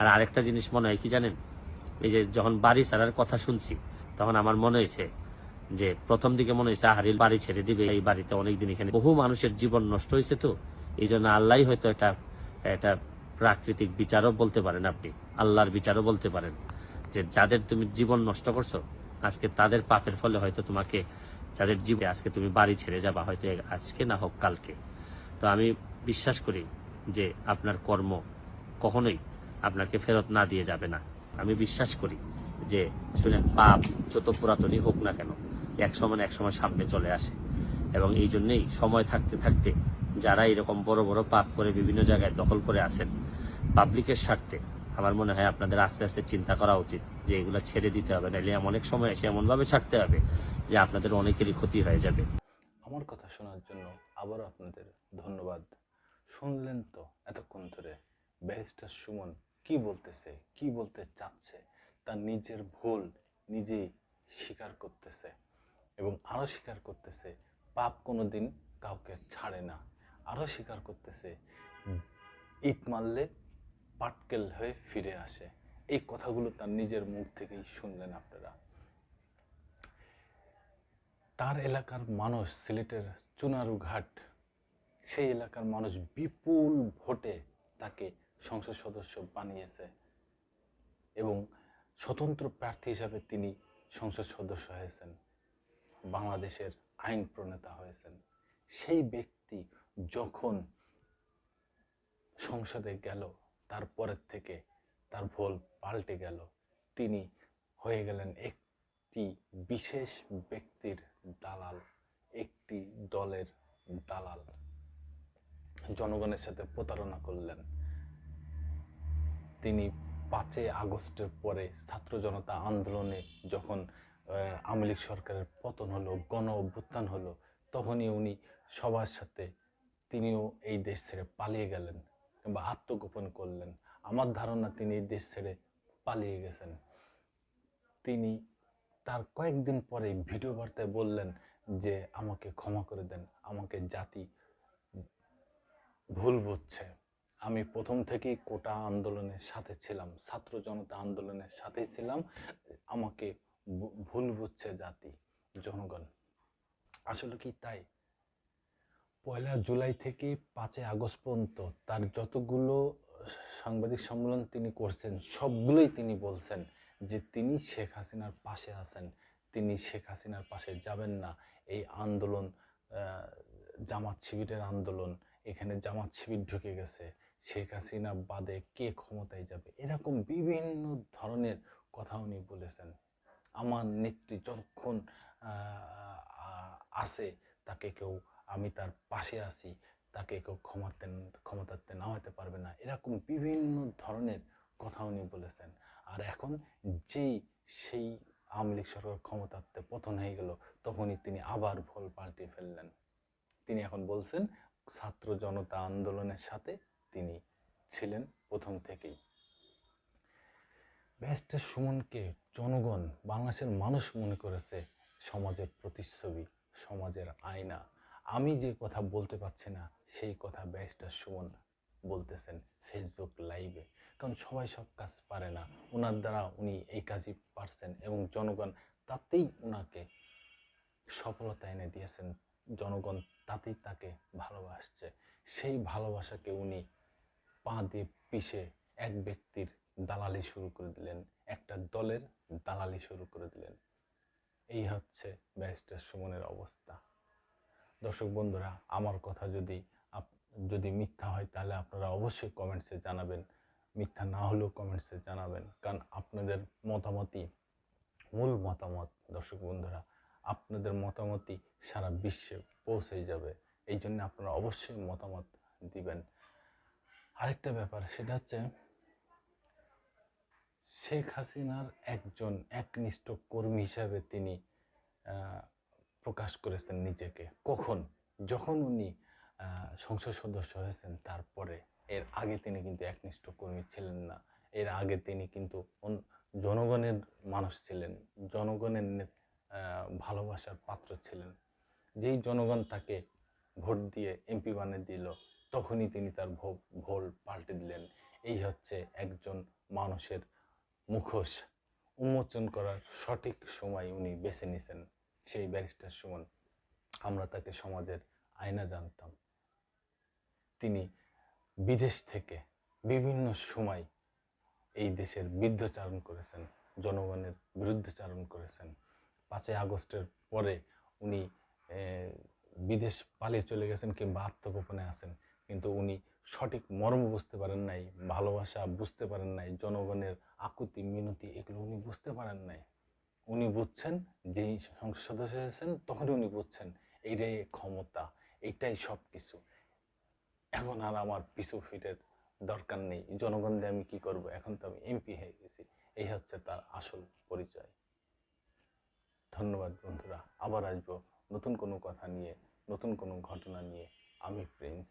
আর আরেকটা জিনিস মনে হয় কি জানেন, এই যে যখন বাড়ি ছাড়ার কথা শুনছি তখন আমার মনে হয়েছে যে প্রথম দিকে মনে হয়েছে হারিল বাড়ি ছেড়ে দিবে, এই বাড়িতে অনেকদিন এখানে বহু মানুষের জীবন নষ্ট হয়েছে, তো এই জন্য আল্লাহ হয়তো এটা প্রাকৃতিক বিচারও বলতে পারেন, আপনি আল্লাহর বিচারও বলতে পারেন, যে যাদের তুমি জীবন নষ্ট করছো আজকে তাদের পাপের ফলে হয়তো তোমাকে, যাদের জীবনে আজকে তুমি বাড়ি ছেড়ে যাবা, হয়তো আজকে না হোক কালকে। তো আমি বিশ্বাস করি যে আপনার কর্ম কখনোই আপনাকে ফেরত না দিয়ে যাবে না। আমি বিশ্বাস করি যে শুনেন, পাপ যত পুরাতনই হোক না কেন এক সময় সামনে চলে আসে, এবং এই জন্যই সময় থাকতে থাকতে যারা এরকম বড় বড় পাপ করে বিভিন্ন জায়গায় দখল করে আছেন পাবলিকের স্বার্থে, আমার মনে হয় আপনাদের আস্তে আস্তে চিন্তা করা উচিত যে এগুলো ছেড়ে দিতে হবে, নাহলে অনেক সময় এসে এমন ভাবে ছাড়তে হবে যে আপনাদের অনেকেরই ক্ষতি হয়ে যাবে। আমার কথা শোনার জন্য আবারও আপনাদের ধন্যবাদ। শুনলেন তো এতক্ষণ ধরে ব্যারিস্টার সুমন কি বলতেছে, কি বলতে চাচ্ছে, তার নিজের ভুল নিজেই স্বীকার করতেছে এবং আরো স্বীকার করতেছে পাপ কোনোদিন কাউকে ছাড়ে না। আরো স্বীকার করতেছে ইট মারলে পাটকেল হয়ে ফিরে আসে। এই কথাগুলো তার নিজের মুখ থেকেই শুনলেন আপনারা। তার এলাকার মানুষ, সিলেটের চুনারুঘাট, সেই এলাকার মানুষ বিপুল ভোটে তাকে সংসদ সদস্য বানিয়েছে এবং স্বতন্ত্র প্রার্থী হিসাবে তিনি সংসদ সদস্য হয়েছেন, বাংলাদেশের আইন প্রণেতা হয়েছেন। সেই ব্যক্তি যখন সংসদে গেল তারপরের থেকে তার ভুল পাল্টে গেল, তিনি হয়ে গেলেন একটি বিশেষ ব্যক্তির দালাল, একটি দলের দালাল, জনগণের সাথে প্রতারণা করলেন। তিনি 5ই আগস্টের পরে ছাত্র জনতা আন্দোলনে যখন আওয়ামী লীগ সরকারের পতন হলো, গণ অভ্যুত্থান হলো, তখনই উনি সবার সাথে তিনিও এই দেশ ছেড়ে পালিয়ে গেলেন কিংবা আত্মগোপন করলেন। আমার ধারণা তিনি এই দেশ ছেড়ে পালিয়ে গেছেন। তিনি তার কয়েকদিন পরে ভিডিও বার্তায় বললেন যে আমাকে ক্ষমা করে দেন, আমাকে জাতি ভুল বুঝছে, আমি প্রথম থেকেই কোটা আন্দোলনের সাথে ছিলাম, ছাত্র জনতা আন্দোলনের সাথেই ছিলাম, আমাকে ভুল বুঝছে জাতি, জনগণ। আসলে কি তাই? 1 জুলাই থেকে 5 আগস্ট পর্যন্ত তার যতগুলো সাংবাদিক সম্মেলন তিনি করছেন সবগুলোই তিনি বলছেন যে তিনি শেখ হাসিনার পাশে আছেন, তিনি শেখ হাসিনার পাশে যাবেন না। এই আন্দোলন জামাত শিবিরের আন্দোলন, এখানে জামাত শিবির ঢুকে গেছে, শেখ হাসিনা বাদে কে ক্ষমতায় যাবে, এরকম বিভিন্ন ধরনের কথা উনি বলেছেন। আমার নেত্রী যতক্ষণ আছে তাকে কেউ, আমি তার পাশে আছি, তাকে কেউ ক্ষমতাতে নামাতে পারবে না, এরকম বিভিন্ন ধরনের কথা উনি বলেছেন। আর এখন যেই সেই আওয়ামী লীগ সরকার ক্ষমতাতে পতন হয়ে গেল, তখনই তিনি আবার ভুল পাল্টে ফেললেন। তিনি এখন বলছেন ছাত্র জনতা আন্দোলনের সাথে তিনি ছিলেন প্রথম থেকেই। ব্যারিস্টার সুমনকে জনগণ, বাংলাদেশের মানুষ মনে করেছে সমাজের প্রতিচ্ছবি, সমাজের আয়না। আমি যে কথা বলতে পারছি না সেই কথা ব্যারিস্টার সুমন বলতেছেন ফেসবুক লাইভে, কারণ সবাই সব কাজ পারে না, ওনার দ্বারা উনি এই কাজই পারছেন এবং জনগণ তাতেই ওনাকে সফলতা এনে দিয়েছেন, জনগণ তাতেই তাকে ভালোবাসছে। সেই ভালোবাসাকে উনি পা দিয়ে পিষে এক ব্যক্তির দালালি শুরু করে দিলেন, একটা দলের দালালি শুরু করে দিলেন। এই হচ্ছে ব্যারিস্টার সুমনের অবস্থা। দর্শক বন্ধুরা, আমার কথা যদি মিথ্যা হয় তাহলে আপনারা অবশ্যই কমেন্টসে জানাবেন, মিথ্যা না হলেও কমেন্টসে জানাবেন, কারণ আপনাদের মতামতই মূল মতামত। দর্শক বন্ধুরা, আপনাদের মতামতই সারা বিশ্বে পৌঁছে যাবে, এই জন্য আপনারা অবশ্যই মতামত দিবেন। আরেকটা ব্যাপার, সেটা হচ্ছে শেখ হাসিনার একজন একনিষ্ঠ কর্মী হিসাবে তিনি প্রকাশ করেছেন নিজেকে। কখন? যখন উনি সংসদ সদস্য হয়েছেন তারপরে। এর আগে তিনি কিন্তু একনিষ্ঠ কর্মী ছিলেন না। এর আগে তিনি কিন্তু জনগণের মানুষ ছিলেন, জনগণের ভালোবাসার পাত্র ছিলেন। যেই জনগণ তাকে ভোট দিয়ে এমপি বানিয়ে দিল, তখনই তিনি তার ভুল পাল্টে দিলেন। এই হচ্ছে একজন মানুষের মুখোশ উন্মোচন করার সঠিক সময় উনি বেছে নিছেন। সেই ব্যারিস্টার সুমন, আমরা তাকে সমাজের আয়না জানতাম। তিনি বিদেশ থেকে বিভিন্ন সময় এই দেশের বিরুদ্ধাচারণ করেছেন, জনগণের বিরুদ্ধাচারণ করেছেন। 5ই আগস্টের পরে উনি বিদেশ পালিয়ে চলে গেছেন কিংবা আত্মগোপনে আছেন, কিন্তু উনি সঠিক মর্ম বুঝতে পারেন নাই, ভালোবাসা বুঝতে পারেন নাই, জনগণের আকুতি মিনতি এগুলো উনি বুঝতে পারেন নাই। উনি বুঝছেন, যেই সংসদ সদস্য হয়েছেন তখনই উনি বুঝছেন এইটাই ক্ষমতা, এইটাই সব কিছু, এখন আর আমার পিছু ফিরে দরকার নেই, জনগণ দিয়ে আমি কি করব, এখন তো আমি এমপি হয়ে গেছি। এই হচ্ছে তার আসল পরিচয়। ধন্যবাদ বন্ধুরা, আবার আসবো নতুন কোনো কথা নিয়ে, নতুন কোনো ঘটনা নিয়ে। আমি প্রিন্স।